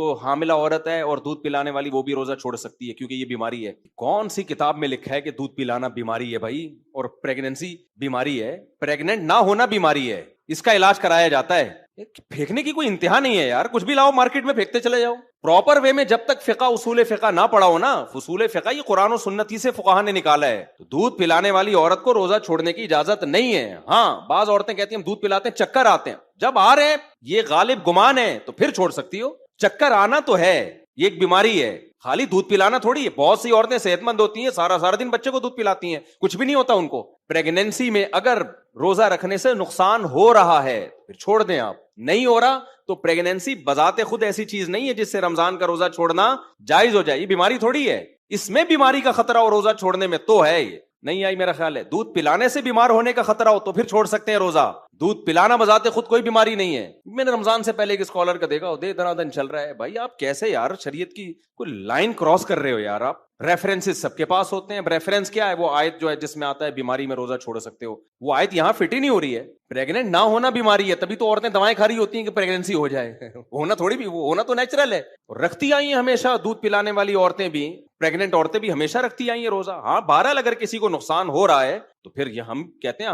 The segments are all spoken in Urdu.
تو حاملہ عورت ہے اور دودھ پلانے والی وہ بھی روزہ چھوڑ سکتی ہے کیونکہ یہ بیماری ہے. کون سی کتاب میں لکھا ہے کہ دودھ پلانا بیماری ہے بھائی؟ اور پریگننسی بیماری ہے؟ پریگننٹ نہ ہونا بیماری ہے, اس کا علاج کرایا جاتا ہے. پھینکنے کی کوئی انتہا نہیں ہے یار, کچھ بھی لاؤ مارکیٹ میں پھینکتے چلے جاؤ. پراپر وے میں جب تک فقہ اصول فقہ نہ پڑھا ہو نا, اصول فقہ یہ قرآن و سنت ہی سے فقہا نے نکالا ہے. تو دودھ پلانے والی عورت کو روزہ چھوڑنے کی اجازت نہیں ہے. ہاں بعض عورتیں کہتی ہیں ہم دودھ پلاتے ہیں چکر آتے ہیں, جب آ رہے ہیں یہ غالب گمان ہے تو پھر چھوڑ سکتی ہو. چکر آنا تو ہے, یہ ایک بیماری ہے, خالی دودھ پلانا تھوڑی ہے. بہت سی عورتیں صحت مند ہوتی ہیں, سارا دن بچے کو دودھ پلاتی ہیں, کچھ بھی نہیں ہوتا ان کو. پریگنینسی میں اگر روزہ رکھنے سے نقصان ہو رہا ہے پھر چھوڑ دیں. آپ نہیں ہو رہا تو پریگنینسی بذات خود ایسی چیز نہیں ہے جس سے رمضان کا روزہ چھوڑنا جائز ہو جائے. یہ بیماری تھوڑی ہے, اس میں بیماری کا خطرہ اور روزہ چھوڑنے میں تو ہے. یہ نہیں آئی میرا خیال ہے. دودھ پلانے سے بیمار ہونے کا خطرہ ہو تو پھر چھوڑ سکتے ہیں روزہ. دودھ پلانا بذات خود کوئی بیماری نہیں ہے. میں نے رمضان سے پہلے ایک اسکالر کا دیکھا, دنا دن چل رہا ہے. بھائی آپ کیسے یار شریعت کی کوئی لائن کراس کر رہے ہو یار. آپ ریفرنسز سب کے پاس ہوتے ہیں, ریفرنس کیا ہے؟ وہ آیت جو ہے جس میں آتا ہے بیماری میں روزہ چھوڑ سکتے ہو, وہ آیت یہاں فٹ ہی نہیں ہو رہی ہے. پریگننٹ نہ ہونا بیماری ہے, تبھی تو عورتیں دوائیں کھا رہی ہوتی ہیں کہ پریگننسی ہو جائے. ہونا تھوڑی بھی, وہ ہونا تو نیچرل ہے. رکھتی آئی ہیں ہمیشہ دودھ پلانے والی عورتیں بھی, پریگننٹ عورتیں بھی ہمیشہ رکھتی آئی ہیں روزہ. ہاں بہرحال اگر کسی کو نقصان ہو رہا ہے تو پھر یہ ہم کہتے ہیں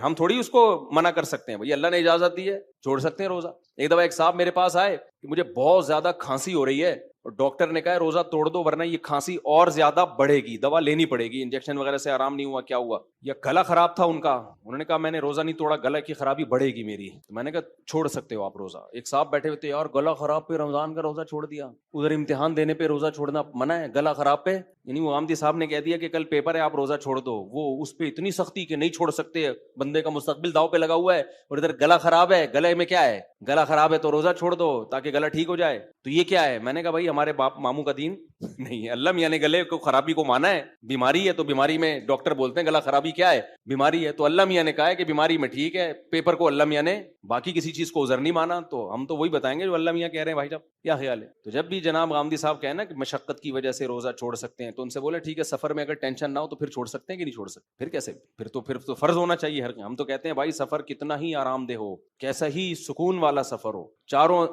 ہم تھوڑی اس کو منع کر سکتے ہیں. بھائی اللہ نے اجازت دی ہے, چھوڑ سکتے ہیں روزہ. ایک دفعہ ایک صاحب میرے پاس آئے کہ مجھے بہت زیادہ کھانسی ہو رہی ہے اور ڈاکٹر نے کہا روزہ توڑ دو ورنہ یہ کھانسی اور زیادہ بڑھے گی, دوا لینی پڑے گی, انجیکشن وغیرہ سے آرام نہیں ہوا. کیا ہوا؟ یا گلا خراب تھا ان کا. انہوں نے کہا میں نے روزہ نہیں توڑا, گلا کی خرابی بڑھے گی میری. تو میں نے کہا چھوڑ سکتے ہو آپ روزہ. ایک صاحب بیٹھے ہوئے تھے, یار گلا خراب پہ رمضان کا روزہ چھوڑ دیا, ادھر امتحان دینے پہ روزہ چھوڑنا منع ہے, گلا خراب پہ. یعنی وہ آمدی صاحب نے کہہ دیا کہ کل پیپر ہے آپ روزہ چھوڑ دو. وہ اس پہ اتنی سختی کہ نہیں چھوڑ سکتے, بندے کا مستقبل داؤ پہ لگا ہوا ہے, اور ادھر گلا خراب ہے. گلے میں کیا ہے؟ گلا خراب ہے تو روزہ چھوڑ دو تاکہ گلا ٹھیک ہو جائے. تو یہ کیا ہے؟ میں نے کہا بھائی ہمارے باپ ماموں کا دین نہیں ہے. اللہ میاں نے گلے کو خرابی کو مانا ہے. بیماری ہے تو بیماری میں ڈاکٹر بولتے ہیں گلا خرابی کیا ہے؟ بیماری ہے. تو اللہ میاں نے کہا ہے کہ بیماری میں ٹھیک ہے. پیپر کو اللہ میاں نے باقی کسی چیز کو عذر نہیں مانا, تو ہم تو وہی بتائیں گے جو اللہ میاں کہہ رہے ہیں. بھائی صاحب کیا خیال ہے؟ تو جب بھی جناب غامدی صاحب کہیں نا کہ مشقت کی وجہ سے روزہ چھوڑ سکتے ہیں, تو ان سے بولے ٹھیک ہے سفر میں اگر ٹینشن نہ ہو تو پھر چھوڑ سکتے ہیں کہ نہیں چھوڑ سکتے؟ پھر کیسے؟ پھر تو فرض ہونا چاہیے. ہم تو کہتے ہیں بھائی سفر کتنا ہی آرام دہ ہو, کیسا ہی سکون والا سفر ہو, چاروں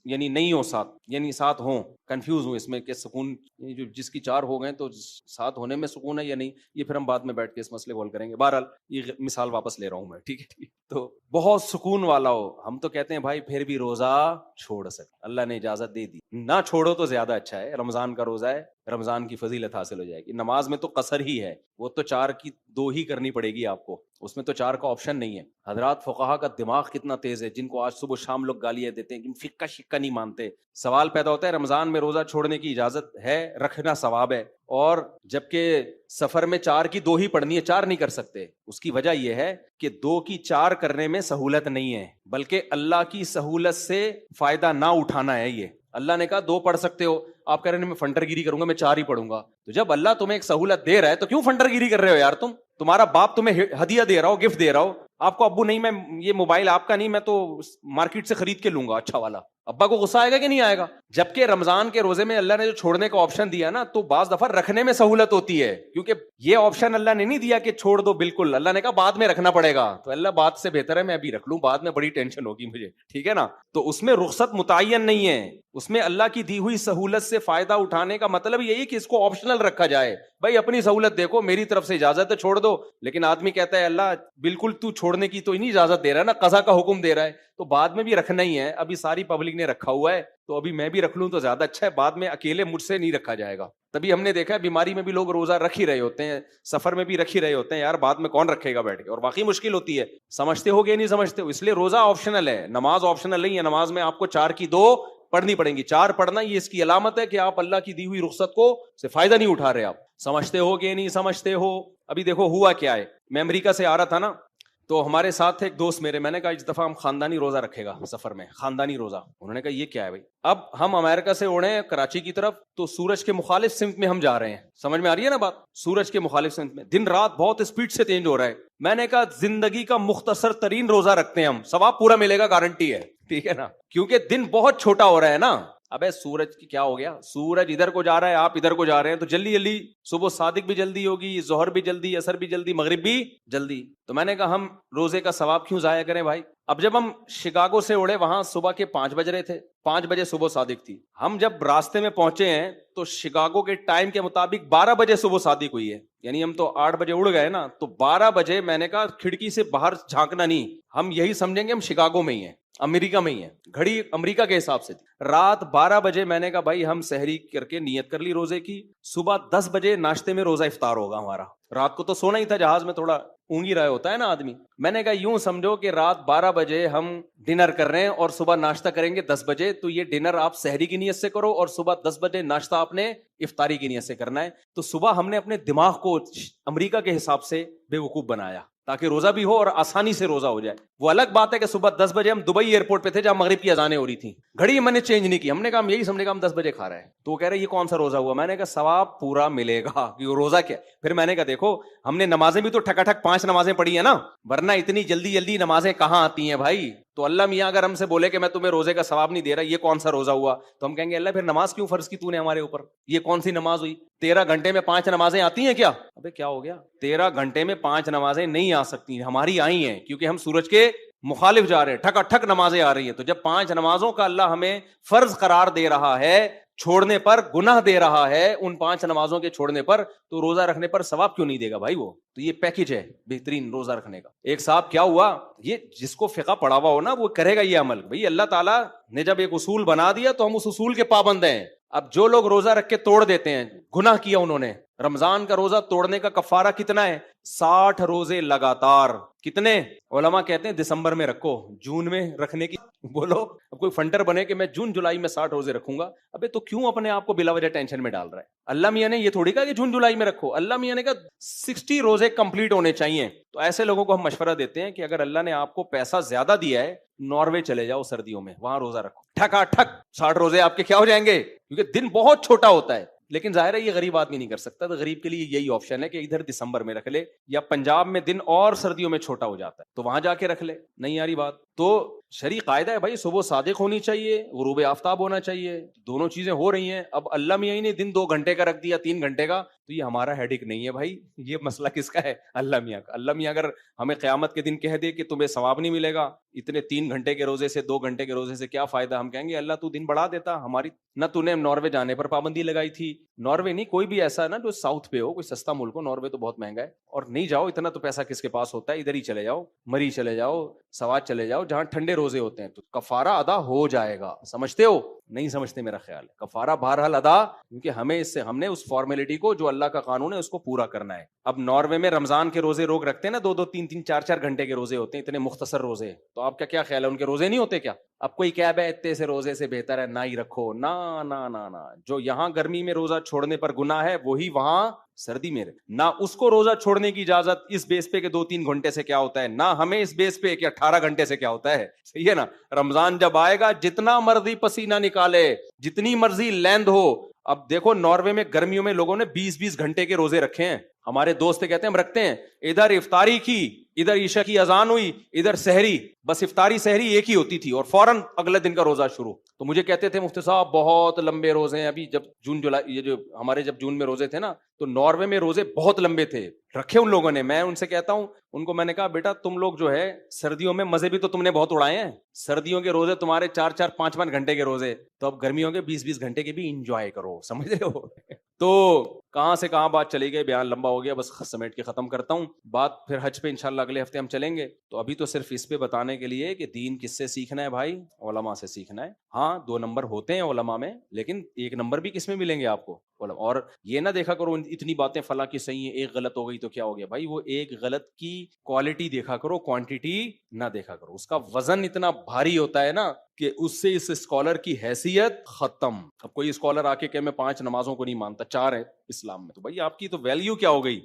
یعنی نہیں ہو ساتھ, یعنی ساتھ ہوں. کنفیوز ہوں اس میں کہ سکون جو جس کی چار ہو گئے تو ساتھ ہونے میں سکون ہے یا نہیں, یہ پھر ہم بعد میں بیٹھ کے اس مسئلے کو حل کریں گے. بہرحال یہ مثال واپس لے رہا ہوں میں, ٹھیک ہے. تو بہت سکون والا ہو, ہم تو کہتے ہیں بھائی پھر بھی روزہ چھوڑ سکتے, اللہ نے اجازت دے دی. نہ چھوڑو تو زیادہ اچھا ہے. رمضان کا روزہ ہے, رمضان کی فضیلت حاصل ہو جائے گی. نماز میں تو قصر ہی ہے, وہ تو 4 کی 2 ہی کرنی پڑے گی آپ کو, اس میں تو 4 کا آپشن نہیں ہے. حضرات فقہا کا دماغ کتنا تیز ہے, جن کو آج صبح شام لوگ گالیاں دیتے ہیں کہ فقہ شکہ نہیں مانتے. سوال پیدا ہوتا ہے رمضان میں روزہ چھوڑنے کی اجازت ہے, رکھنا ثواب ہے, اور جبکہ سفر میں 4 کی 2 ہی پڑھنی ہے, 4 نہیں کر سکتے. اس کی وجہ یہ ہے کہ 2 کی 4 کرنے میں سہولت نہیں ہے, بلکہ اللہ کی سہولت سے فائدہ نہ اٹھانا ہے. یہ اللہ نے کہا 2 پڑھ سکتے ہو, آپ کہہ رہے ہیں میں فنٹر گیری کروں گا, میں 4 ہی پڑھوں گا. تو جب اللہ تمہیں ایک سہولت دے رہا ہے تو کیوں فنٹر گیری کر رہے ہو یار؟ تمہارا باپ تمہیں ہدیہ دے رہا ہو, گفٹ دے رہا ہو. آپ کو ابو نہیں میں یہ موبائل آپ کا نہیں, میں تو مارکیٹ سے خرید کے لوں گا اچھا والا, ابا کو غصہ آئے گا کہ نہیں آئے گا؟ جبکہ رمضان کے روزے میں اللہ نے جو چھوڑنے کا آپشن دیا نا, تو بعض دفعہ رکھنے میں سہولت ہوتی ہے, کیونکہ یہ آپشن اللہ نے نہیں دیا کہ چھوڑ دو بالکل. اللہ نے کہا بعد میں رکھنا پڑے گا, تو اللہ بات سے بہتر ہے میں ابھی رکھ لوں, بعد میں بڑی ٹینشن ہوگی مجھے, ٹھیک ہے نا. تو اس میں رخصت متعین نہیں ہے, اس میں اللہ کی دی ہوئی سہولت سے فائدہ اٹھانے کا مطلب یہی کہ اس کو آپشنل رکھا جائے. بھائی اپنی سہولت دیکھو, میری طرف سے اجازت ہے چھوڑ دو. لیکن آدمی کہتا ہے اللہ بالکل تو چھوڑنے کی تو نہیں اجازت دے رہا ہے نا, قضا کا حکم دے رہا ہے, تو بعد میں بھی رکھنا ہی ہے. ابھی ساری پبلک نے رکھا ہوا ہے تو ابھی میں بھی رکھ لوں تو زیادہ اچھا ہے, بعد میں اکیلے مجھ سے نہیں رکھا جائے گا. تبھی ہم نے دیکھا ہے بیماری میں بھی لوگ روزہ رکھ ہی رہے ہوتے ہیں, سفر میں بھی رکھ ہی رہے ہوتے ہیں. یار بعد میں کون رکھے گا بیٹھ کے, اور واقعی مشکل ہوتی ہے. سمجھتے ہو گے نہیں سمجھتے ہو, اس لیے روزہ آپشنل ہے, نماز آپشنل نہیں ہے. نماز میں آپ کو 4 کی 2 پڑھنی پڑیں گی. 4 پڑھنا یہ اس کی علامت ہے کہ آپ اللہ کی دی ہوئی رخصت کو سے فائدہ نہیں اٹھا رہے. آپ سمجھتے ہو گے نہیں سمجھتے ہو. ابھی دیکھو ہوا کیا ہے, میں امریکہ سے آ رہا تھا نا, تو ہمارے ساتھ تھے ایک دوست میرے, میں نے کہا اس دفعہ ہم خاندانی روزہ رکھے گا سفر میں, خاندانی روزہ. انہوں نے کہا یہ کیا ہے بھائی؟ اب ہم امریکہ سے اڑے ہیں کراچی کی طرف, تو سورج کے مخالف سمت میں ہم جا رہے ہیں. سمجھ میں آ رہی ہے نا بات؟ سورج کے مخالف سمت میں دن رات بہت اسپیڈ سے چینج ہو رہا ہے. میں نے کہا زندگی کا مختصر ترین روزہ رکھتے ہیں ہم, ثواب پورا ملے گا, گارنٹی ہے, ٹھیک ہے نا, کیونکہ دن بہت چھوٹا ہو رہا ہے نا. ابے سورج کی کیا ہو گیا, سورج ادھر کو جا رہا ہے, آپ ادھر کو جا رہے ہیں, تو جلدی جلدی صبح صادق بھی جلدی ہوگی, ظہر بھی جلدی, عصر بھی جلدی, مغرب بھی جلدی. تو میں نے کہا ہم روزے کا ثواب کیوں ضائع کریں بھائی. اب جب ہم شکاگو سے اڑے, وہاں صبح کے 5 بج رہے تھے, 5 بجے صبح صادق تھی. ہم جب راستے میں پہنچے ہیں تو شکاگو کے ٹائم کے مطابق 12 بجے صبح صادق ہوئی ہے. یعنی ہم تو 8 بجے اڑ گئے نا, تو 12 بجے میں نے کہا کھڑکی سے باہر جھانکنا نہیں, ہم یہی سمجھیں گے ہم شکاگو میں ہی ہیں, امریکہ میں ہی ہیں. گھڑی امریکہ کے حساب سے تھی. رات 12 بجے میں نے کہا بھائی ہم سحری کر کے نیت کر لی روزے کی, صبح 10 بجے ناشتے میں روزہ افطار ہوگا ہمارا. رات کو تو سونا ہی تھا, جہاز میں تھوڑا اونگی رہا ہوتا ہے نا آدمی. میں نے کہا یوں سمجھو کہ رات 12 بجے ہم ڈنر کر رہے ہیں اور صبح ناشتہ کریں گے 10 بجے, تو یہ ڈنر آپ سحری کی نیت سے کرو اور صبح 10 بجے ناشتہ آپ نے افطاری کی نیت سے کرنا ہے. تو صبح ہم نے اپنے دماغ کو امریکہ کے حساب سے بے وقوف بنایا تاکہ روزہ بھی ہو اور آسانی سے روزہ ہو جائے. وہ الگ بات ہے کہ صبح 10 بجے ہم دبئی ایئرپورٹ پہ تھے جہاں مغرب کی اذانیں ہو رہی تھیں, گھڑی میں نے چینج نہیں کی. ہم نے کہا ہم یہی سمجھے گا ہم 10 بجے کھا رہے ہیں. تو وہ کہہ رہے یہ کون سا روزہ ہوا. میں نے کہا ثواب پورا ملے گا کہ روزہ کیا. پھر میں نے کہا دیکھو ہم نے نمازیں بھی تو ٹھکاٹھک 5 نمازیں پڑھی ہیں نا, ورنہ اتنی جلدی جلدی نمازیں کہاں آتی ہیں بھائی. تو اللہ میاں اگر ہم سے بولے کہ میں تمہیں روزے کا ثواب نہیں دے رہا, یہ کون سا روزہ ہوا, تو ہم کہیں گے اللہ پھر نماز کیوں فرض کی تو نے ہمارے اوپر, یہ کون سی نماز ہوئی. 13 گھنٹے میں 5 نمازیں آتی ہیں کیا. ابے کیا ہو گیا, 13 گھنٹے میں 5 نمازیں نہیں آ سکتی, ہماری آئی ہیں کیونکہ ہم سورج کے مخالف جا رہے ہیں, ٹھک ٹھک نمازیں آ رہی ہیں. تو جب 5 نمازوں کا اللہ ہمیں فرض قرار دے رہا ہے, چھوڑنے پر گناہ دے رہا ہے ان 5 نمازوں کے چھوڑنے پر, تو روزہ رکھنے پر ثواب کیوں نہیں دے گا بھائی. وہ تو یہ پیکج ہے بہترین روزہ رکھنے کا. ایک صاحب کیا ہوا, یہ جس کو فقہ پڑھا ہوا ہو نا وہ کرے گا یہ عمل. بھائی اللہ تعالیٰ نے جب ایک اصول بنا دیا تو ہم اس اصول کے پابند ہیں. اب جو لوگ روزہ رکھ کے توڑ دیتے ہیں, گناہ کیا انہوں نے. رمضان کا روزہ توڑنے کا کفارہ کتنا ہے, 60 روزے لگاتار. کتنے علماء کہتے ہیں دسمبر میں رکھو, جون میں رکھنے کی بولو. اب کوئی فنڈر بنے کہ میں جون جولائی میں 60 روزے رکھوں گا, ابے تو کیوں اپنے آپ کو بلا وجہ ٹینشن میں ڈال رہا ہے. اللہ میاں نے یہ تھوڑی کہا کہ جون جولائی میں رکھو, اللہ میاں نے کہا 60 روزے کمپلیٹ ہونے چاہیے. تو ایسے لوگوں کو ہم مشورہ دیتے ہیں کہ اگر اللہ نے آپ کو پیسہ زیادہ دیا ہے, ناروے چلے جاؤ سردیوں میں, وہاں روزہ رکھو, ٹھکا ٹھک 60 روزے آپ کے کیا ہو جائیں گے, کیونکہ دن بہت چھوٹا ہوتا ہے. لیکن ظاہر ہے یہ غریب آدمی نہیں کر سکتا, تو غریب کے لیے یہی آپشن ہے کہ ادھر دسمبر میں رکھ لے, یا پنجاب میں دن اور سردیوں میں چھوٹا ہو جاتا ہے تو وہاں جا کے رکھ لے. نہیں یاری بات. تو شرعی قاعدہ ہے بھائی, صبح صادق ہونی چاہیے, غروب آفتاب ہونا چاہیے, دونوں چیزیں ہو رہی ہیں. اب اللہ میاں نے دن 2 گھنٹے کا رکھ دیا, 3 گھنٹے کا, تو یہ ہمارا ہیڈک نہیں ہے بھائی. یہ مسئلہ کس کا ہے, اللہ میاں کا. اللہ میاں اگر ہمیں قیامت کے دن کہہ دے کہ تمہیں ثواب نہیں ملے گا اتنے 3 گھنٹے کے روزے سے, 2 گھنٹے کے روزے سے کیا فائدہ, ہم کہیں گے اللہ تو دن بڑھا دیتا. ہماری نہ تو نے ناروے جانے پر پابندی لگائی تھی, ناروے نہیں کوئی بھی ایسا نا جو ساؤتھ پہ ہو, کوئی سستا ملک ہو, ناروے تو بہت مہنگا ہے, اور نہیں جاؤ, اتنا تو پیسہ کس کے پاس ہوتا ہے, ادھر ہی چلے جاؤ, مری چلے جاؤ, سوات چلے جاؤ, جہاں ٹھنڈے روزے ہوتے ہیں, تو کفارہ ادا ہو جائے گا. سمجھتے ہو, نہیں سمجھتے میرا خیال ہے. کفارہ بہرحال ادا, کیونکہ ہمیں اس سے ہم نے اس فارمیلٹی کو جو اللہ کا قانون ہے اس کو پورا کرنا ہے. اب ناروے میں رمضان کے روزے روک رکھتے ہیں نا, 2 3 4 گھنٹے کے روزے ہوتے ہیں, اتنے مختصر روزے, تو آپ کا کیا خیال ہے ان کے روزے نہیں ہوتے کیا؟ اب کوئی کہہ بے اتنے سے روزے سے بہتر ہے نہ ہی رکھو. نا نا نا نا, جو یہاں گرمی میں روزہ چھوڑنے پر گناہ ہے وہی وہاں سردی میں نہ, اس کو روزہ چھوڑنے کی اجازت اس بیس پہ کہ 2 3 گھنٹے سے کیا ہوتا ہے, نہ ہمیں اس بیس پہ کہ 18 گھنٹے سے کیا ہوتا ہے. صحیح ہے نا. رمضان جب آئے گا جتنا مرضی پسینہ نکالے, جتنی مرضی لیند ہو. اب دیکھو ناروے میں گرمیوں میں لوگوں نے 20 گھنٹے کے روزے رکھے ہیں. ہمارے دوست کہتے ہیں ہم رکھتے ہیں, ادھر افطاری کی, ادھر عشاء کی اذان ہوئی, ادھر سحری, بس افطاری سحری ایک ہی ہوتی تھی اور فوراً اگلے دن کا روزہ شروع. تو مجھے کہتے تھے مفتی صاحب بہت لمبے روزے ہیں. ابھی جب جون جولائی, یہ جو ہمارے جب جون میں روزے تھے نا, تو ناروے میں روزے بہت لمبے تھے, رکھے ان لوگوں نے. میں ان سے کہتا ہوں, ان کو میں نے کہا بیٹا تم لوگ جو ہے سردیوں میں مزے بھی تو تم نے بہت اڑائے ہیں, سردیوں کے روزے تمہارے 4 5 گھنٹے کے روزے, تو اب گرمیوں کے 20 گھنٹے کے بھی انجوائے کرو. سمجھ رہے ہو. تو کہاں سے کہاں بات چلی گئی, بیان لمبا ہو گیا, بس سمیٹ کے ختم کرتا ہوں بات. پھر حج پہ انشاءاللہ اگلے ہفتے ہم چلیں گے. تو ابھی تو صرف اس پہ بتانے کے لیے کہ دین کس سے سیکھنا ہے بھائی, علماء سے سیکھنا ہے. ہاں 2 نمبر ہوتے ہیں علماء میں, لیکن 1 نمبر بھی کس میں ملیں گے آپ کو, اور یہ نہ دیکھا کرو اتنی باتیں فلاں کی صحیح ہیں, ایک غلط ہو گئی تو کیا ہو گیا بھائی. وہ ایک غلط کی کوالٹی دیکھا کرو, کوانٹیٹی نہ دیکھا کرو. اس کا وزن اتنا بھاری ہوتا ہے نا کہ اس سے اس اسکالر کی حیثیت ختم. اب کوئی اسکالر آ کے کہ میں 5 نمازوں کو نہیں مانتا, 4 ہے اسلام میں, تو بھائی آپ کی تو ویلیو کیا ہو گئی.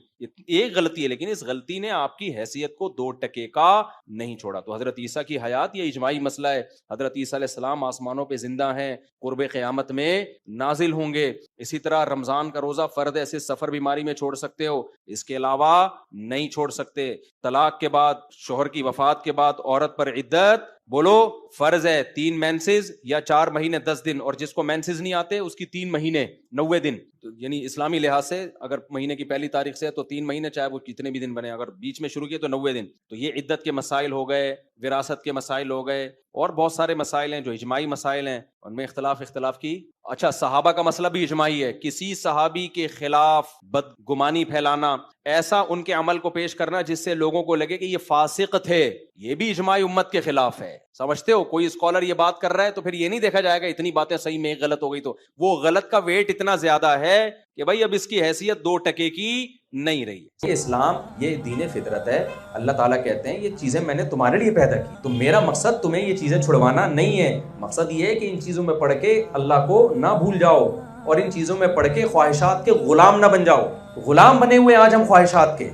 ایک غلطی ہے, لیکن اس غلطی نے آپ کی حیثیت کو 2 ٹکے کا نہیں چھوڑا. تو حضرت عیسیٰ کی حیات یہ اجماعی مسئلہ ہے. حضرت عیسیٰ علیہ السلام آسمانوں پہ زندہ ہیں, قرب قیامت میں نازل ہوں گے. اسی طرح رمضان کا روزہ فرض ہے, ایسے سفر بیماری میں چھوڑ سکتے ہو, اس کے علاوہ نہیں چھوڑ سکتے. طلاق کے بعد, شوہر کی وفات کے بعد عورت پر عدت بولو فرض ہے 3 مینسز یا 4 مہینے 10 دن, اور جس کو مینسز نہیں آتے اس کی 3 مہینے 90 دن, یعنی اسلامی لحاظ سے اگر مہینے کی پہلی تاریخ سے ہے تو 3 مہینے, چاہے وہ کتنے بھی دن بنے, اگر بیچ میں شروع کیے تو 90 دن. تو یہ عدت کے مسائل ہو گئے, وراثت کے مسائل ہو گئے, اور بہت سارے مسائل ہیں جو اجماعی مسائل ہیں, ان میں اختلاف کی. اچھا, صحابہ کا مسئلہ بھی اجماعی ہے, کسی صحابی کے خلاف بدگمانی پھیلانا, ایسا ان کے عمل کو پیش کرنا جس سے لوگوں کو لگے کہ یہ فاسق تھے, یہ بھی اجماعی امت کے خلاف ہے. سمجھتے ہو, کوئی اسکالر یہ بات کر رہا ہے تو پھر یہ نہیں دیکھا جائے گا اتنی باتیں صحیح میں ایک غلط ہو گئی تو وہ غلط کا ویٹ اتنا زیادہ ہے کہ بھائی اب اس کی حیثیت 2 ٹکے کی نہیں رہی. یہ اسلام, یہ دین فطرت ہے. اللہ تعالیٰ کہتے ہیں یہ چیزیں میں نے تمہارے لیے پیدا کی, تو میرا مقصد تمہیں یہ چیزیں چھڑوانا نہیں ہے. مقصد یہ ہے کہ ان چیزوں میں پڑھ کے اللہ کو نہ بھول جاؤ, اور ان چیزوں میں پڑھ کے خواہشات کے غلام نہ بن جاؤ. غلام بنے ہوئے آج ہم خواہشات کے.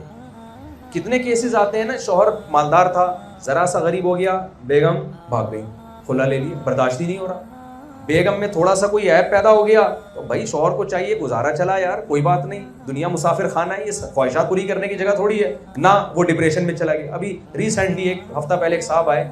کتنے کیسز آتے ہیں نا, شوہر مالدار تھا, ذرا سا غریب ہو گیا, بیگم بھاگ گئی, کھلا لے لیا, برداشت ہی نہیں ہو رہا. بیگم میں تھوڑا سا کوئی عیب پیدا ہو گیا تو بھائی شوہر کو چاہیے گزارا چلا یار, کوئی بات نہیں, دنیا مسافر خانہ ہے, یہ خواہشات پوری کرنے کی جگہ تھوڑی ہے نا. وہ ڈپریشن میں چلا گیا. ابھی ریسنٹلی ایک ہفتہ پہلے ایک صاحب آئے,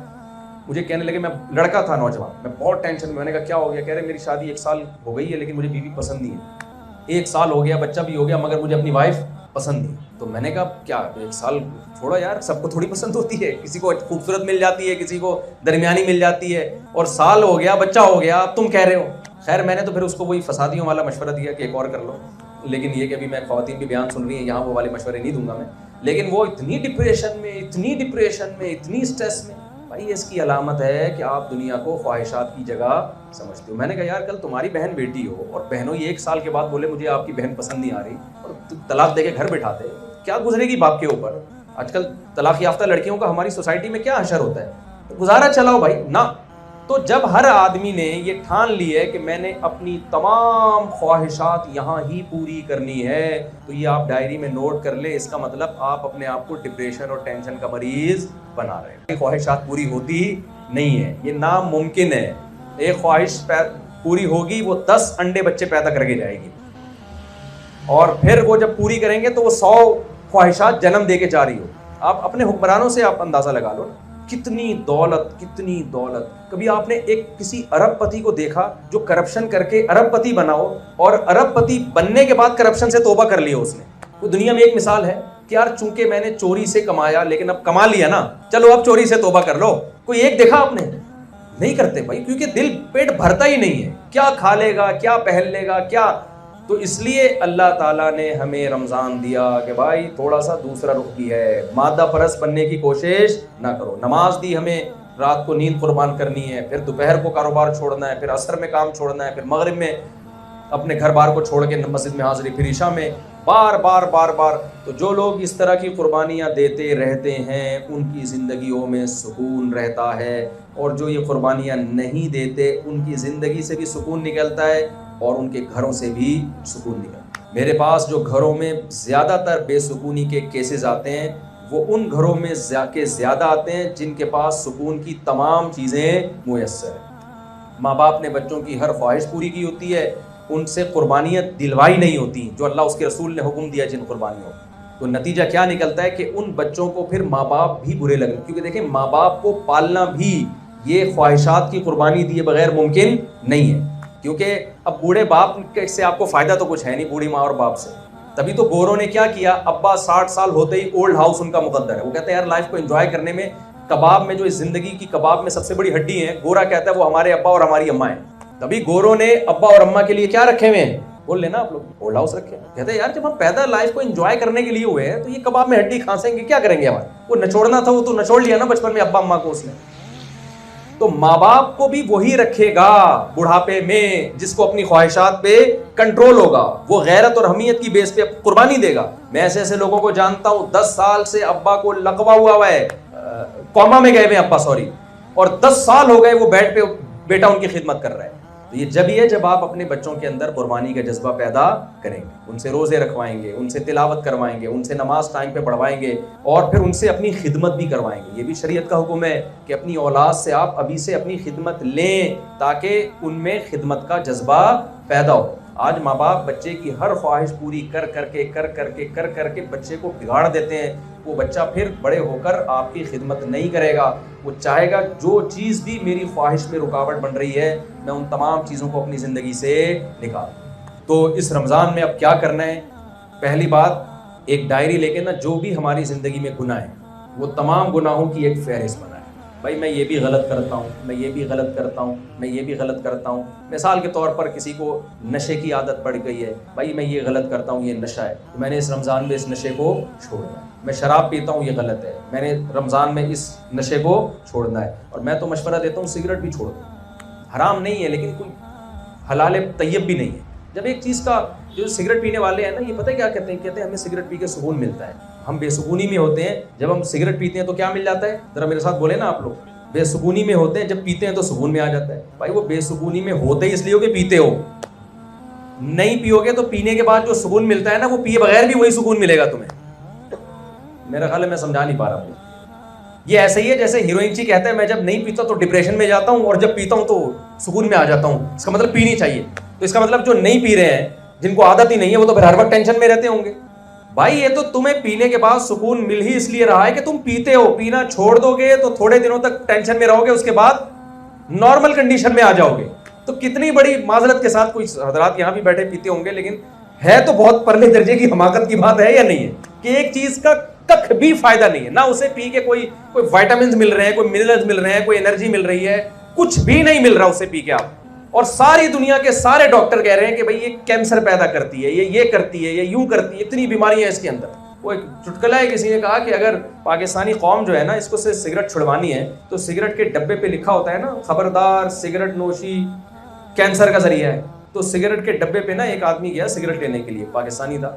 مجھے کہنے لگے, میں لڑکا تھا نوجوان, میں بہت ٹینشن میں. میں نے کہا کیا ہو گیا؟ کہہ رہے میری شادی 1 سال ہو گئی ہے لیکن مجھے بیوی پسند نہیں ہے. 1 سال ہو گیا, بچہ بھی ہو گیا, مگر مجھے اپنی وائف پسند نہیں. تو میں نے کہا کیا 1 سال چھوڑا یار, سب کو تھوڑی پسند ہوتی ہے, کسی کو خوبصورت مل جاتی ہے, کسی کو درمیانی مل جاتی ہے, اور سال ہو گیا, بچہ ہو گیا, اب تم کہہ رہے ہو. خیر میں نے تو پھر اس کو وہی فسادیوں والا مشورہ دیا کہ ایک اور کر لو, لیکن یہ کہ ابھی میں خواتین بھی بیان سن رہی ہیں, یہاں وہ والے مشورے نہیں دوں گا میں. لیکن وہ اتنی ڈپریشن میں, اتنی اسٹریس میں, بھائی اس کی علامت ہے کہ آپ دنیا کو خواہشات کی جگہ سمجھتے ہو. میں نے کہا یار کل تمہاری بہن بیٹی ہو اور بہنوں یہ 1 سال کے بعد بولے مجھے آپ کی بہن پسند نہیں آ رہی, اور طلاق دے کے گھر بٹھاتے, کیا گزرے گی باپ کے اوپر؟ آج کل طلاق یافتہ لڑکیوں کا ہماری سوسائٹی میں کیا حشر ہوتا ہے. تو گزارا چلاؤ بھائی نا. تو جب ہر آدمی نے یہ ٹھان لی ہے کہ میں نے اپنی تمام خواہشات یہاں ہی پوری کرنی ہے, تو یہ آپ ڈائری میں نوٹ کر لیں, اس کا مطلب آپ اپنے آپ کو ڈپریشن اور ٹینشن کا مریض بنا رہے ہیں. خواہشات پوری ہوتی نہیں ہے, یہ ناممکن ہے. ایک خواہش پوری ہوگی وہ 10 انڈے بچے پیدا کر کے جائے گی, اور پھر وہ جب پوری کریں گے تو وہ 100 خواہشات جنم دے کے جا رہی ہو. آپ اپنے حکمرانوں سے آپ اندازہ لگا لو, کتنی دولت. کبھی آپ نے ایک کسی ارب پتی کو دیکھا جو کرپشن کر کے ارب پتی بنا ہو, اور ارب پتی بننے کے بعد کرپشن سے توبہ کر لی ہو اس نے؟ وہ دنیا میں ایک مثال ہے کہ یار چونکہ میں نے چوری سے کمایا لیکن اب کما لیا نا, چلو اب چوری سے توبہ کر لو. کوئی ایک دیکھا آپ نے؟ نہیں کرتے بھائی, کیونکہ دل پیٹ بھرتا ہی نہیں ہے. کیا کھا لے گا, کیا پہن لے گا, کیا. تو اس لیے اللہ تعالیٰ نے ہمیں رمضان دیا کہ بھائی تھوڑا سا دوسرا رخ بھی ہے, مادہ پرست بننے کی کوشش نہ کرو. نماز دی ہمیں, رات کو نیند قربان کرنی ہے, پھر دوپہر کو کاروبار چھوڑنا ہے, پھر عصر میں کام چھوڑنا ہے, پھر مغرب میں اپنے گھر بار کو چھوڑ کے مسجد میں حاضری, پھر عشاء میں بار. تو جو لوگ اس طرح کی قربانیاں دیتے رہتے ہیں ان کی زندگیوں میں سکون رہتا ہے, اور جو یہ قربانیاں نہیں دیتے ان کی زندگی سے بھی سکون نکلتا ہے اور ان کے گھروں سے بھی سکون نکلتا ہے. میرے پاس جو گھروں میں زیادہ تر بے سکونی کے کیسز آتے ہیں وہ ان گھروں میں زیادہ آتے ہیں جن کے پاس سکون کی تمام چیزیں میسر ہیں. ماں باپ نے بچوں کی ہر خواہش پوری کی ہوتی ہے, ان سے قربانیاں دلوائی نہیں ہوتی جو اللہ اس کے رسول نے حکم دیا جن قربانیوں. تو نتیجہ کیا نکلتا ہے کہ ان بچوں کو پھر ماں باپ بھی برے لگتے, کیونکہ دیکھیں ماں باپ کو پالنا بھی یہ خواہشات کی قربانی دیے بغیر ممکن نہیں ہے, کیونکہ اب بوڑھے باپ سے آپ کو فائدہ تو کچھ ہے نہیں, بوڑھی ماں اور باپ سے. تبھی تو گوروں نے کیا کیا, ابا 60 سال ہوتے ہی اولڈ ہاؤس ان کا مقدر ہے. وہ کہتے ہیں یار لائف کو انجوائے کرنے میں کباب میں جو اس زندگی کی کباب میں سب سے بڑی ہڈی ہے, گورا کہتا ہے وہ ہمارے ابا اور ہماری اماں ہیں. تبھی گوروں نے ابا اور اماں کے لیے کیا رکھے ہوئے ہیں, بول لینا آپ لوگ, اولڈ ہاؤس رکھے ہیں. کہتے ہیں یار جب ہم پیدا لائف کو انجوائے کرنے کے لیے ہوئے ہیں تو یہ کباب میں ہڈی کھانسیں گے, کیا کریں گے ہمارے. وہ نچوڑنا تھا وہ تو نچوڑ لیا نا بچپن میں ابا اماں کو اس نے. تو ماں باپ کو بھی وہی رکھے گا بڑھاپے میں جس کو اپنی خواہشات پہ کنٹرول ہوگا, وہ غیرت اور حمیت کی بیس پہ قربانی دے گا. میں ایسے لوگوں کو جانتا ہوں 10 سال سے ابا کو لقوا ہوا ہے, کوما میں گئے ہوئے ابا اور 10 سال ہو گئے وہ بیڈ پہ بیٹا ان کی خدمت کر رہا ہے. تو یہ جب یہ جب آپ اپنے بچوں کے اندر قربانی کا جذبہ پیدا کریں گے, ان سے روزے رکھوائیں گے, ان سے تلاوت کروائیں گے, ان سے نماز ٹائم پہ پڑھوائیں گے, اور پھر ان سے اپنی خدمت بھی کروائیں گے. یہ بھی شریعت کا حکم ہے کہ اپنی اولاد سے آپ ابھی سے اپنی خدمت لیں تاکہ ان میں خدمت کا جذبہ پیدا ہو. آج ماں باپ بچے کی ہر خواہش پوری کر کر کے بچے کو بگاڑ دیتے ہیں. وہ بچہ پھر بڑے ہو کر آپ کی خدمت نہیں کرے گا. وہ چاہے گا جو چیز بھی میری خواہش میں رکاوٹ بن رہی ہے میں ان تمام چیزوں کو اپنی زندگی سے نکال. تو اس رمضان میں اب کیا کرنا ہے؟ پہلی بات، ایک ڈائری لے کے نا جو بھی ہماری زندگی میں گناہ ہے وہ تمام گناہوں کی ایک فہرست بنائیں. بھائی میں یہ بھی غلط کرتا ہوں، میں یہ بھی غلط کرتا ہوں، میں یہ بھی غلط کرتا ہوں. مثال کے طور پر کسی کو نشے کی عادت پڑ گئی ہے، بھائی میں یہ غلط کرتا ہوں، یہ نشہ ہے، تو میں نے اس رمضان میں اس نشے کو چھوڑنا ہے. میں شراب پیتا ہوں، یہ غلط ہے، میں نے رمضان میں اس نشے کو چھوڑنا ہے. اور میں تو مشورہ دیتا ہوں سگریٹ بھی چھوڑ دو. حرام نہیں ہے لیکن کوئی حلال طیب بھی نہیں ہے. جب ایک چیز کا جو سگریٹ پینے والے ہیں نا، یہ پتہ ہے کیا کہتے ہیں ہمیں سگریٹ پی کے سکون ملتا ہے. ہم بے سکونی میں ہوتے ہیں، جب ہم سگریٹ پیتے ہیں تو کیا مل جاتا ہے؟ ذرا میرے ساتھ بولے نا آپ لوگ. بے سکونی میں ہوتے ہیں، جب پیتے ہیں تو سکون میں آ جاتا ہے. بھائی وہ بے سکونی میں ہوتے ہی اس لیے ہو کہ پیتے ہو. نہیں پیو گے تو پینے کے بعد جو سکون ملتا ہے نا، وہ پیے بغیر بھی وہی سکون ملے گا تمہیں. میرا خیال ہے میں سمجھا نہیں پا رہا ہوں. یہ ایسے ہی ہے جیسے ہیروئن جی کہتے ہیں میں جب نہیں پیتا تو ڈپریشن میں جاتا ہوں اور جب پیتا ہوں تو سکون میں آ جاتا ہوں. اس کا مطلب پینی چاہیے. تو اس کا مطلب جو نہیں پی رہے ہیں، جن کو عادت ہی نہیں ہے، وہ تو پھر ہر وقت ٹینشن میں رہتے ہوں گے. بھائی یہ تو تمہیں پینے کے بعد سکون مل ہی اس لیے رہا ہے کہ تم پیتے ہو. پینا چھوڑ دو گے تو تھوڑے دنوں تک ٹینشن میں رہو گے، اس کے بعد نارمل کنڈیشن میں آ جاؤ گے. تو کتنی بڑی معذرت کے ساتھ کوئی حضرات یہاں بھی بیٹھے پیتے ہوں گے، لیکن ہے تو بہت پرلے درجے کی حماقت کی بات ہے یا نہیں ہے کہ ایک چیز کا کخ بھی فائدہ نہیں ہے. نہ اسے پی کے کوئی وائٹامنز مل رہے ہیں، کوئی منرلز مل رہے ہیں، کوئی انرجی مل رہی ہے، کچھ بھی نہیں مل رہا اسے پی کے آپ. اور ساری دنیا کے سارے ڈاکٹر کہہ رہے ہیں کہ بھئی یہ کینسر پیدا کرتی ہے، یہ کرتی ہے، یہ یوں کرتی ہے، اتنی بیماریاں اس کے اندر. وہ ایک چٹکلا ہے، کسی نے کہا کہ اگر پاکستانی قوم جو ہے نا اس کو سے سگریٹ چھڑوانی ہے تو سگریٹ کے ڈبے پہ لکھا ہوتا ہے نا، خبردار سگریٹ نوشی کینسر کا ذریعہ ہے. تو سگریٹ کے ڈبے پہ نا ایک آدمی گیا سگریٹ لینے کے لیے، پاکستانی تھا،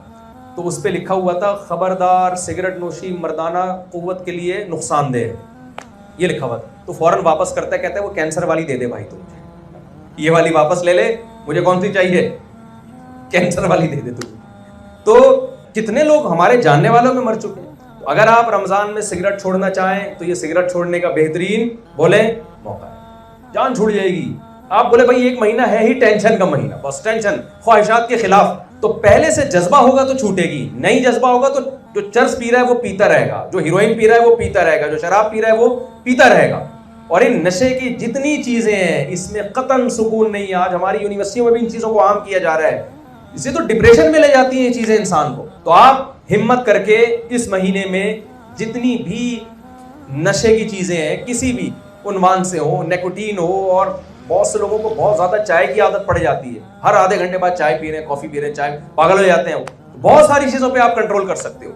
تو اس پہ لکھا ہوا تھا خبردار سگریٹ نوشی مردانہ قوت کے لیے نقصان دہ، یہ لکھا ہوا تھا. تو فوراً واپس کرتا ہے، کہتا ہے وہ کینسر والی دے دے بھائی، تو یہ والی واپس لے لے، مجھے کون سی چاہیے؟ کینسر والی دے دے تو. تو کتنے لوگ ہمارے جاننے والوں میں مر چکے ہیں. تو اگر آپ رمضان میں سگریٹ چھوڑنا چاہیں تو یہ سگریٹ چھوڑنے کا بہترین بولیں موقع ہے. جان چھوڑ جائے گی. آپ بولے بھائی ایک مہینہ ہے ہی ٹینشن کا مہینہ، بس ٹینشن، خواہشات کے خلاف. تو پہلے سے جذبہ ہوگا تو چھوٹے گی، نہیں جذبہ ہوگا تو جو چرس پی رہا ہے وہ پیتا رہے گا، جو ہیروئن پی رہا ہے وہ پیتا رہے گا، جو شراب پی رہا ہے وہ پیتا رہے گا. اور ان نشے کی جتنی چیزیں ہیں اس میں قطعاً سکون نہیں ہے. آج ہماری یونیورسٹیوں میں بھی ان چیزوں کو عام کیا جا رہا ہے. اسے تو ڈپریشن میں لے جاتی ہیں یہ چیزیں انسان کو. تو آپ ہمت کر کے اس مہینے میں جتنی بھی نشے کی چیزیں ہیں کسی بھی عنوان سے ہو، نیکوٹین ہو، اور بہت سے لوگوں کو بہت زیادہ چائے کی عادت پڑ جاتی ہے، ہر آدھے گھنٹے بعد چائے پی رہے ہیں، کافی پی رہے ہیں، چائے پاگل ہو جاتے ہیں. بہت ساری چیزوں پہ آپ کنٹرول کر سکتے ہو.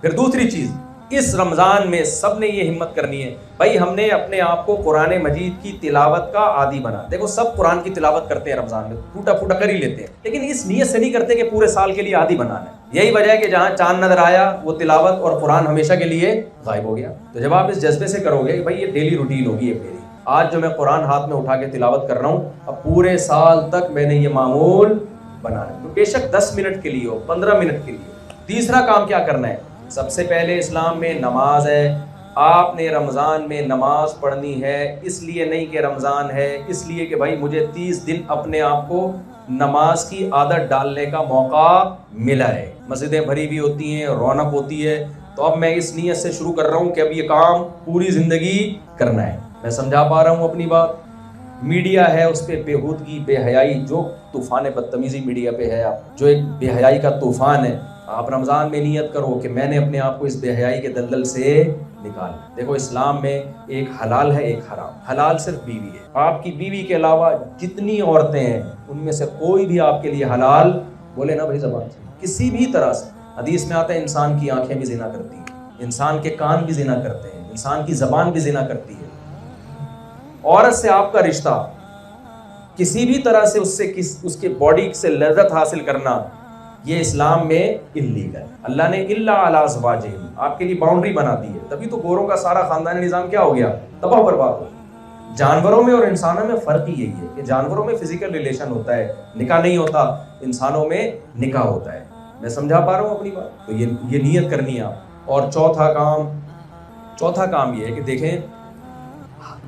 پھر دوسری چیز، اس رمضان میں سب نے یہ ہمت کرنی ہے بھائی ہم نے اپنے آپ کو قرآن مجید کی تلاوت کا عادی بنا. دیکھو سب قرآن کی تلاوت کرتے ہیں رمضان میں، ٹوٹا پھوٹا کر ہی لیتے ہیں، لیکن اس نیت سے نہیں کرتے کہ پورے سال کے لیے عادی بنانا ہے. یہی وجہ ہے کہ جہاں چاند نظر آیا وہ تلاوت اور قرآن ہمیشہ کے لیے غائب ہو گیا. تو جب آپ اس جذبے سے کرو گے بھائی یہ ڈیلی روٹین ہوگی. یہ میری آج جو میں قرآن ہاتھ میں اٹھا کے تلاوت کر رہا ہوں، اب پورے سال تک میں نے یہ معمول بنانا ہے. تو بے شک 10 منٹ کے لیے ہو، 15 منٹ کے لیے ہو. تیسرا کام کیا کرنا ہے؟ سب سے پہلے اسلام میں نماز ہے. آپ نے رمضان میں نماز پڑھنی ہے. اس لیے نہیں کہ رمضان ہے، اس لیے کہ بھائی مجھے 30 دن اپنے آپ کو نماز کی عادت ڈالنے کا موقع ملا ہے. مسجدیں بھری ہوئی ہوتی ہیں، رونق ہوتی ہے. تو اب میں اس نیت سے شروع کر رہا ہوں کہ اب یہ کام پوری زندگی کرنا ہے. میں سمجھا پا رہا ہوں اپنی بات؟ میڈیا ہے اس پہ بےہودگی، بے حیائی، جو طوفان بدتمیزی میڈیا پہ ہے، جو ایک بے حیائی کا طوفان ہے. آپ رمضان میں نیت کرو کہ میں نے اپنے آپ کو اس بے حیائی کے دلدل سے نکالنا. دیکھو اسلام میں ایک حلال ہے ایک حرام. حلال صرف بیوی ہے. آپ کی بیوی کے علاوہ جتنی عورتیں ہیں ان میں سے کوئی بھی آپ کے لیے حلال، بولے نا بھائی زبان سے، کسی بھی طرح سے. حدیث میں آتا ہے انسان کی آنکھیں بھی زنا کرتی ہیں، انسان کے کان بھی زنا کرتے ہیں، انسان کی زبان بھی زنا کرتی ہے. عورت سے آپ کا رشتہ کسی بھی طرح سے اس کے باڈی سے لذت حاصل کرنا یہ اسلام میں اللیگل ہے. اللہ نے الا علی ازواجہم آپ کے لیے باؤنڈری بنا دی ہے. تبھی تو گوروں کا سارا خاندانی نظام کیا ہو گیا؟ تباہ برباد ہو. جانوروں میں اور انسانوں میں فرق ہی یہی ہے کہ جانوروں میں فزیکل ریلیشن ہوتا ہے، نکاح نہیں ہوتا. انسانوں میں نکاح ہوتا ہے. میں سمجھا پا رہا ہوں اپنی بات؟ تو یہ نیت کرنی ہے آپ. اور چوتھا کام یہ ہے کہ دیکھیں،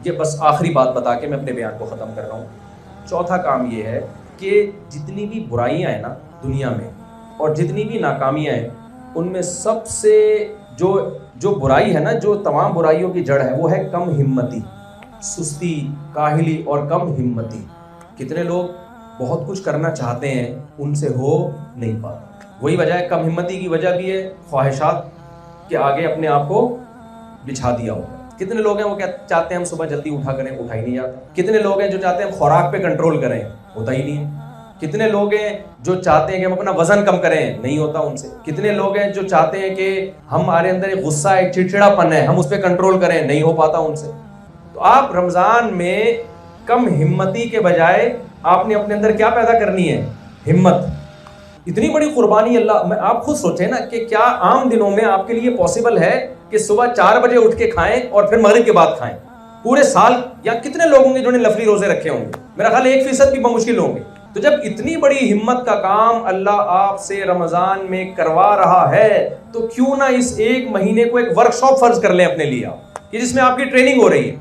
یہ بس آخری بات بتا کے میں اپنے بیان کو ختم کر رہا ہوں. چوتھا کام یہ ہے کہ جتنی بھی برائیاں ہیں نا دنیا میں اور جتنی بھی ناکامیاں ہیں، ان میں سب سے جو برائی ہے نا, جو تمام برائیوں کی جڑ ہے وہ ہے کم ہمتی, سستی, کاہلی اور کم ہمتی. کتنے لوگ بہت کچھ کرنا چاہتے ہیں, ان سے ہو نہیں پاتا. وہی وجہ ہے, کم ہمتی کی وجہ بھی ہے خواہشات کے آگے اپنے آپ کو بچھا دیا ہوگا. کتنے لوگ ہیں وہ چاہتے ہیں ہم صبح جلدی اٹھا کریں, اٹھا ہی نہیں جاتا. کتنے لوگ ہیں جو چاہتے ہیں ہم خوراک پہ کنٹرول کریں, ہوتا ہی نہیں ہے. کتنے لوگ ہیں جو چاہتے ہیں کہ ہم اپنا وزن کم کریں, نہیں ہوتا ان سے. کتنے لوگ ہیں جو چاہتے ہیں کہ ہمارے اندر ایک غصہ, ایک چڑچڑا پن ہے, ہم اس پہ کنٹرول کریں, نہیں ہو پاتا ان سے. تو آپ رمضان میں کم ہمتی کے بجائے آپ نے اپنے اندر کیا پیدا کرنی ہے, ہمت. اتنی بڑی قربانی اللہ, میں آپ خود سوچیں نا کہ کیا عام دنوں میں آپ کے لیے پاسبل ہے کہ صبح 4 بجے اٹھ کے کھائیں اور پھر مغرب کے بعد کھائیں؟ پورے سال یا کتنے لوگ ہوں گے جنہوں نے لفلی روزے رکھے ہوں گے؟ میرا خیال 1% بھی بمشکل ہوں گے. تو جب اتنی بڑی ہمت کا کام اللہ آپ سے رمضان میں کروا رہا ہے تو کیوں نہ اس ایک مہینے کو ایک ورک شاپ فرض کر لیں اپنے لیے آپ, کہ جس میں آپ کی ٹریننگ ہو رہی ہے.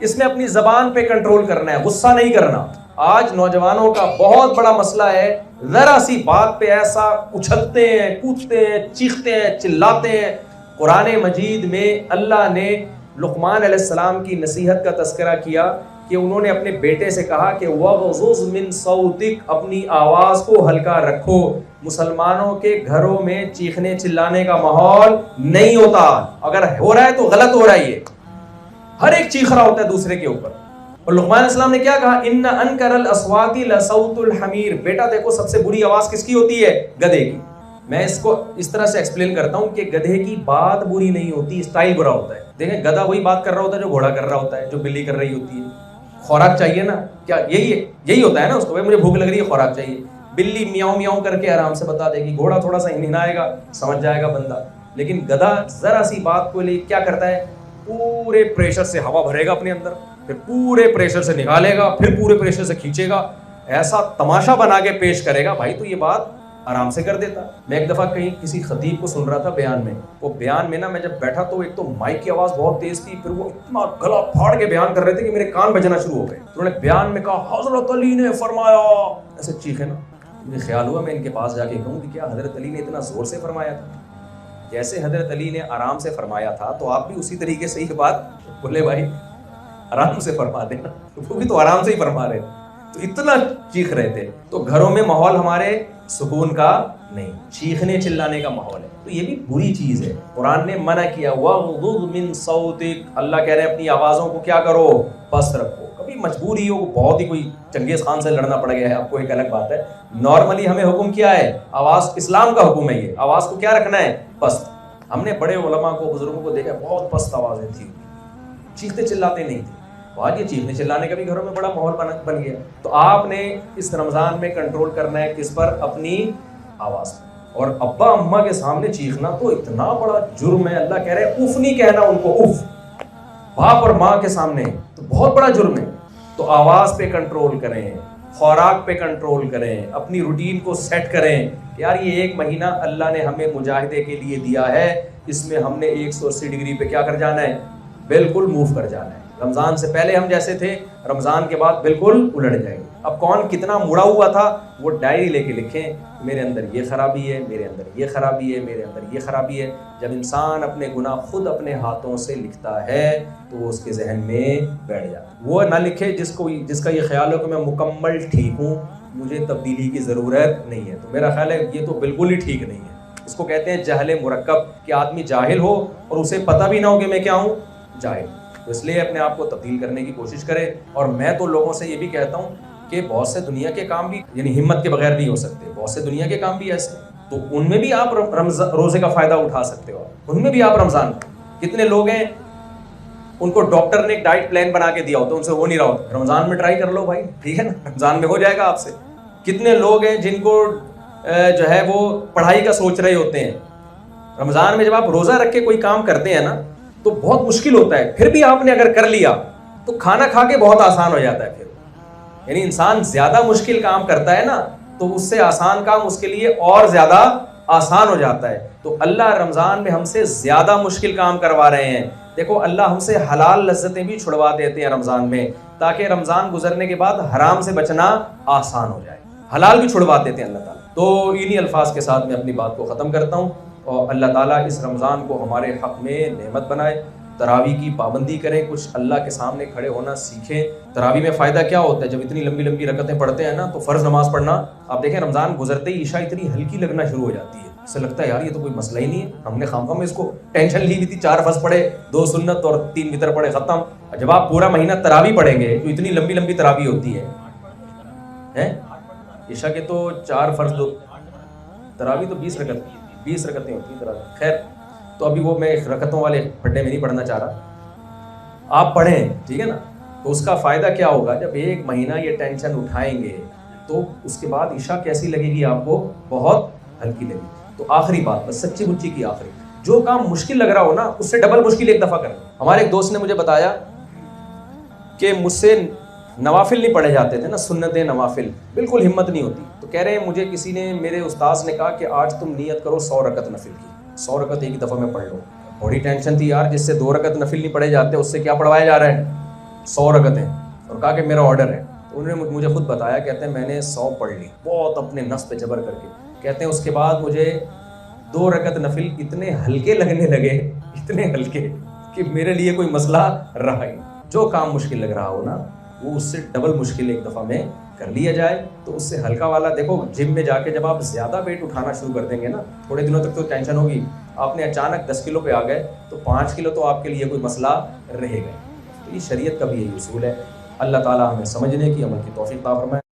اس میں اپنی زبان پہ کنٹرول کرنا ہے, غصہ نہیں کرنا. آج نوجوانوں کا بہت بڑا مسئلہ ہے, ذرا سی بات پہ ایسا اچھلتے ہیں, کودتے ہیں, چیختے ہیں, چلاتے ہیں. قرآن مجید میں اللہ نے لقمان علیہ السلام کی نصیحت کا تذکرہ کیا کہ انہوں نے اپنے بیٹے سے کہا کہ وَغْضُضْ مِن صَوْتِكَ, اپنی آواز کو ہلکا رکھو. مسلمانوں کے گھروں میں چیخنے چلانے کا ماحول نہیں ہوتا, اگر ہو رہا ہے تو غلط ہو رہا ہے. یہ ہر ایک چیخ رہا ہوتا ہے دوسرے کے اوپر. اور لقمان علیہ السلام نے کیا کہا, ان انکر الاصوات لصوت الحمیر, بیٹا دیکھو سب سے بری آواز کس کی ہوتی ہے, گدھے کی. میں اس کو اس طرح سے ایکسپلین کرتا ہوں کہ گدھے کی بات بری نہیں ہوتی, اسٹائل برا ہوتا ہے. دیکھیں گدھا وہی بات کر رہا ہوتا ہے جو گھوڑا کر رہا ہوتا ہے, جو بلی کر رہی ہوتی ہے. خوراک چاہیے نا, کیا یہی ہوتا ہے نا اس کو, مجھے بھوک لگ رہی ہے خوراک چاہیے. بلی میاؤں میاؤں کر کے آرام سے بتا دے گی, گھوڑا تھوڑا سا ہنہنائے گا, سمجھ جائے گا بندہ. لیکن گدھا ذرا سی بات کو لے کیا کرتا ہے, پورے پریشر سے ہوا بھرے گا اپنے اندر, پھر پورے پریشر سے نکالے گا, پھر پورے پریشر سے کھینچے گا, ایسا تماشا بنا کے پیش کرے گا بھائی تو یہ بات آرام سے کر دیتا. میں ایک دفعہ کہیں کسی خطیب کو سن رہا تھا بیان میں, وہ بیان میں نا میں جب بیٹھا تو ایک تو مائک کی آواز بہت تیز تھی, پھر وہ اتنا گلا پھاڑ کے بیان کر رہے تھے کہ میرے کان بجنا شروع ہو گئے. انہوں نے بیان میں کہا حضرت علی نے فرمایا, ایسے چیخے نا. مجھے خیال ہوا میں ان کے پاس جا کے کہوں کہ کیا حضرت علی نے اتنا زور سے فرمایا تھا؟ جیسے حضرت علی نے آرام سے فرمایا تھا تو آپ بھی اسی طریقے سے یہ بات بولے بھائی آرام سے فرما دینا, وہ بھی تو آرام سے ہی فرما رہے تھے, تو اتنا چیخ رہے تھے. تو گھروں میں ماحول ہمارے سکون کا نہیں, چیخنے چلانے کا ماحول ہے, تو یہ بھی بری چیز ہے. قرآن نے منع کیا وَغْضُضْ مِن صَوْتِكَ, اللہ کہہ رہے ہیں اپنی آوازوں کو کیا کرو, پست رکھو. کبھی مجبوری ہو, بہت ہی کوئی چنگیز خان سے لڑنا پڑ گیا ہے آپ کو, ایک الگ بات ہے. نارملی ہمیں حکم کیا ہے, آواز, اسلام کا حکم ہے یہ, آواز کو کیا رکھنا ہے, پست. ہم نے بڑے علماء کو, بزرگوں کو دیکھا بہت پست آوازیں تھی, چیختے چلاتے نہیں تھے. آج یہ چیخنے چلانے کا بھی گھروں میں بڑا ماحول بن گیا. تو آپ نے اس رمضان میں کنٹرول کرنا ہے کس پر, اپنی آواز پر. اور ابا اماں کے سامنے چیخنا تو اتنا بڑا جرم ہے, اللہ کہہ رہے ہیں اف نہیں کہنا ان کو, اف. باپ اور ماں کے سامنے تو بہت بڑا جرم ہے. تو آواز پہ کنٹرول کریں, خوراک پہ کنٹرول کریں, اپنی روٹین کو سیٹ کریں. یار یہ ایک مہینہ اللہ نے ہمیں مجاہدے کے لیے دیا ہے, اس میں ہم نے 180 ڈگری پہ کیا کر جانا ہے, بالکل موو کر جانا ہے. رمضان سے پہلے ہم جیسے تھے, رمضان کے بعد بالکل الٹ جائیں گے. اب کون کتنا مڑا ہوا تھا وہ ڈائری لے کے لکھیں, میرے اندر یہ خرابی ہے, میرے اندر یہ خرابی ہے, میرے اندر یہ خرابی ہے. جب انسان اپنے گناہ خود اپنے ہاتھوں سے لکھتا ہے تو وہ اس کے ذہن میں بیٹھ جاتا ہے. وہ نہ لکھے جس کا یہ خیال ہو کہ میں مکمل ٹھیک ہوں, مجھے تبدیلی کی ضرورت نہیں ہے. تو میرا خیال ہے یہ تو بالکل ہی ٹھیک نہیں ہے. اس کو کہتے ہیں جہل مرکب, کہ آدمی جاہل ہو اور اسے پتہ بھی نہ ہو کہ میں کیا ہوں, جاہل. تو اس لیے اپنے آپ کو تبدیل کرنے کی کوشش کرے. اور میں تو لوگوں سے یہ بھی کہتا ہوں کہ بہت سے دنیا کے کام بھی یعنی ہمت کے بغیر نہیں ہو سکتے, بہت سے دنیا کے کام بھی ایسے, تو ان میں بھی آپ روزے کا فائدہ اٹھا سکتے ہو. ان میں بھی آپ رمضان, کتنے لوگ ہیں ان کو ڈاکٹر نے ایک ڈائٹ پلان بنا کے دیا ہوتا, ان سے ہو نہیں رہا ہوتا, رمضان میں ٹرائی کر لو بھائی, ٹھیک ہے نا, رمضان میں ہو جائے گا آپ سے. کتنے لوگ ہیں جن کو جو ہے وہ پڑھائی کا سوچ رہے ہوتے ہیں, رمضان میں جب آپ روزہ رکھ کے کوئی کام کرتے ہیں نا تو بہت مشکل ہوتا ہے, پھر بھی آپ نے اگر کر لیا تو کھانا کھا کے بہت آسان ہو جاتا ہے. پھر یعنی انسان زیادہ مشکل کام کرتا ہے نا تو اس سے آسان کام اس کے لیے اور زیادہ آسان ہو جاتا ہے. تو اللہ رمضان میں ہم سے زیادہ مشکل کام کروا رہے ہیں. دیکھو اللہ ہم سے حلال لذتیں بھی چھڑوا دیتے ہیں رمضان میں, تاکہ رمضان گزرنے کے بعد حرام سے بچنا آسان ہو جائے. حلال بھی چھڑوا دیتے ہیں اللہ تعالیٰ. تو انہی الفاظ کے ساتھ میں اپنی بات کو ختم کرتا ہوں. اور اللہ تعالیٰ اس رمضان کو ہمارے حق میں نعمت بنائے. تراویح کی پابندی کریں, کچھ اللہ کے سامنے کھڑے ہونا سیکھیں. تراویح میں فائدہ کیا ہوتا ہے؟ جب اتنی لمبی لمبی رکعتیں پڑھتے ہیں نا, تو فرض نماز پڑھنا, آپ دیکھیں رمضان گزرتے ہی عشاء اتنی ہلکی لگنا شروع ہو جاتی ہے, اس سے لگتا ہے یار یہ تو کوئی مسئلہ ہی نہیں ہے, ہم نے خام میں اس کو ٹینشن لی ہوئی تھی, 4 فرض پڑھے, 2 سنت اور 3 وتر پڑھے, ختم. جب آپ پورا مہینہ تراویح پڑھیں گے, جو اتنی لمبی لمبی تراویح ہوتی ہے, عشاء کے تو 4 فرض, 2 تراویح تو 20 رکعتیں ہوتی ہیں تراویح. خیر, تو ابھی وہ میں رکعتوں والے پھڈے میں نہیں پڑھنا چاہ رہا, آپ پڑھیں, ٹھیک ہے نا. تو اس کا فائدہ کیا ہوگا؟ جب 1 مہینہ یہ ٹینشن اٹھائیں گے تو اس کے بعد عشاء کیسی لگے گی آپ کو؟ بہت ہلکی لگے گی. تو آخری بات, بس سچی مچی کی آخری, جو کام مشکل لگ رہا ہو نا, اس سے ڈبل مشکل ایک دفعہ کریں. ہمارے ایک دوست نے مجھے بتایا کہ مجھ سے نوافل نہیں پڑھے جاتے تھے نا, سنتیں نوافل, بالکل ہمت نہیں ہوتی. تو کہہ رہے ہیں مجھے کسی نے, میرے استاذ نے کہا کہ آج تم نیت کرو 100 رکعت نفل کی, 100 رکعت ایک دفعہ میں پڑھ لو. بڑی ٹینشن تھی یار, جس سے 2 رکعت نفل نہیں پڑھے جاتے اس سے کیا پڑھوایا جا رہا ہے؟ 100 رکعتیں. اور کہا کہ میرا آرڈر ہے. تو انہوں نے مجھے خود بتایا, کہتے ہیں میں نے 100 پڑھ لی بہت اپنے نفس پہ جبر کر کے. کہتے ہیں اس کے بعد مجھے 2 رکعت نفل اتنے ہلکے لگنے لگے, اتنے ہلکے کہ میرے لیے کوئی مسئلہ رہا ہی. جو کام مشکل لگ رہا ہو نا, وہ اس سے ڈبل مشکل ایک دفعہ میں کر لیا جائے تو اس سے ہلکا والا. دیکھو جم میں جا کے جب آپ زیادہ ویٹ اٹھانا شروع کر دیں گے نا, تھوڑے دنوں تک تو ٹینشن ہوگی, آپ نے اچانک 10 کلو پہ آ گئے تو 5 کلو تو آپ کے لیے کوئی مسئلہ رہے گا. تو یہ شریعت کا بھی یہی اصول ہے. اللہ تعالیٰ ہمیں سمجھنے کی, عمل کی توفیق عطا فرمائے.